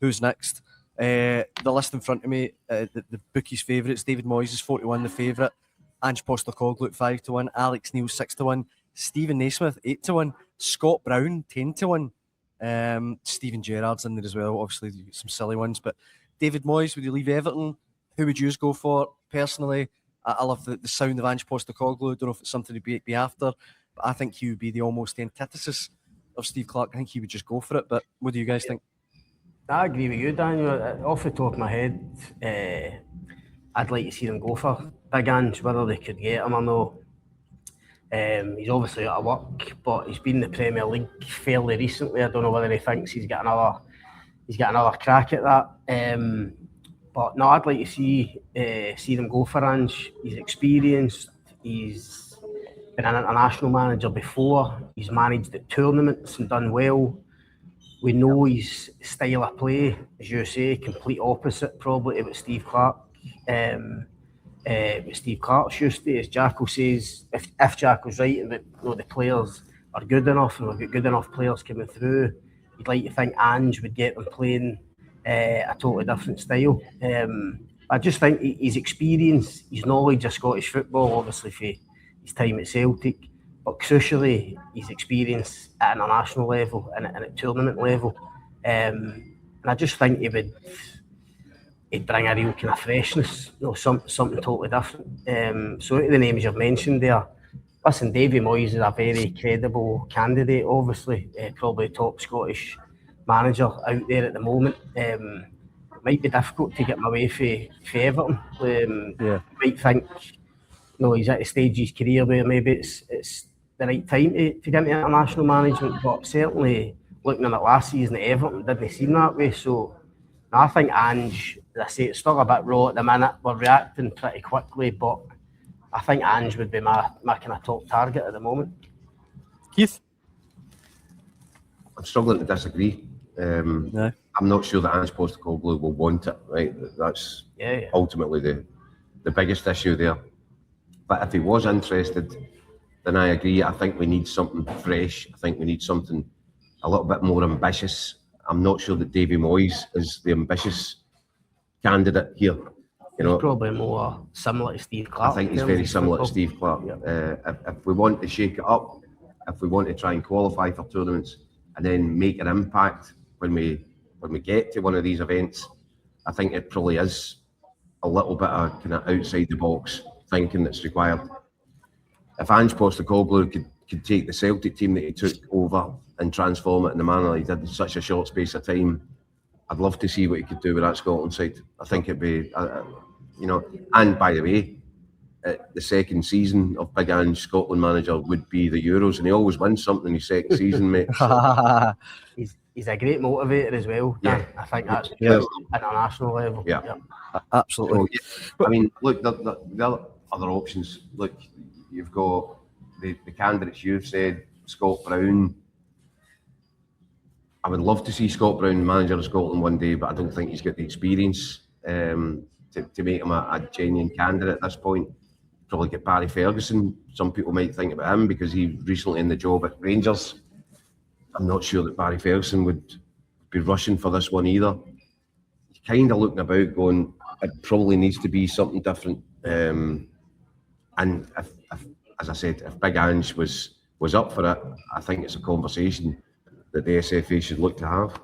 who's next. The list in front of me, the bookies' favourites: David Moyes is 41, the favourite. Ange Postecoglou at 5-1. Alex Neil 6-1. Stephen Naismith 8-1. Scott Brown 10-1. Steven Gerrard's in there as well. Obviously, some silly ones. But David Moyes, would you leave Everton? Who would you go for personally? I love the sound of Ange Postecoglou. Don't know if it's something to be after, but I think he would be almost the antithesis of Steve Clarke. I think he would just go for it. But what do you guys think? I agree with you, Daniel. Off the top of my head, I'd like to see them go for Big Ange, whether they could get him or not. He's obviously out of work, but he's been in the Premier League fairly recently. I don't know whether he thinks he's got another crack at that. But no, I'd like to see them go for Ange. He's experienced. He's been an international manager before. He's managed at tournaments and done well. We know his style of play, as you say, complete opposite probably to what Steve Clarke. What Steve Clarke's used to, as Jacko says, if Jacko's right and that the players are good enough and we've got good enough players coming through, you'd like to think Ange would get them playing a totally different style. I just think his experience, his knowledge of Scottish football, obviously for his time at Celtic, but crucially his experience at an international level and at tournament level. And I just think he'd bring a real kind of freshness, something totally different. So the names you've mentioned there, listen, David Moyes is a very credible candidate, obviously, probably top Scottish manager out there at the moment. It might be difficult to get him away for Everton. You might think, he's at a stage of his career where maybe it's the right time to get into international management, but certainly looking at it last season at Everton, didn't seem that way. So I think Ange, as I say, it's still a bit raw at the minute. We're reacting pretty quickly, but I think Ange would be my kind of top target at the moment. Keith? I'm struggling to disagree. I'm not sure that Ange Postecoglou will want it, right? That's ultimately the biggest issue there. But if he was interested, then I agree. I think we need something fresh. I think we need something a little bit more ambitious. I'm not sure that Davy Moyes is the ambitious candidate here. He's probably more similar to Steve Clarke. I think he's very similar to Steve Clarke. If we want to shake it up, if we want to try and qualify for tournaments and then make an impact when we get to one of these events, I think it probably is a little bit of kind of outside the box thinking that's required. If Ange Postecoglou could take the Celtic team that he took over and transform it in the manner he did in such a short space of time, I'd love to see what he could do with that Scotland side. I think it'd be, and by the way, the second season of Big Ange Scotland manager would be the Euros, and he always wins something in his second season, mate. So. He's a great motivator as well. Yeah, I think that's at international level. Yeah. Absolutely. So, I mean, look, the other options. Look, you've got the candidates you've said. Scott Brown. I would love to see Scott Brown manager of Scotland one day, but I don't think he's got the experience to make him a genuine candidate at this point. Probably get Barry Ferguson. Some people might think about him because he's recently in the job at Rangers. I'm not sure that Barry Ferguson would be rushing for this one either. He's kind of looking about going, it probably needs to be something different. And if, as I said, if Big Ange was up for it, I think it's a conversation that the SFA should look to have.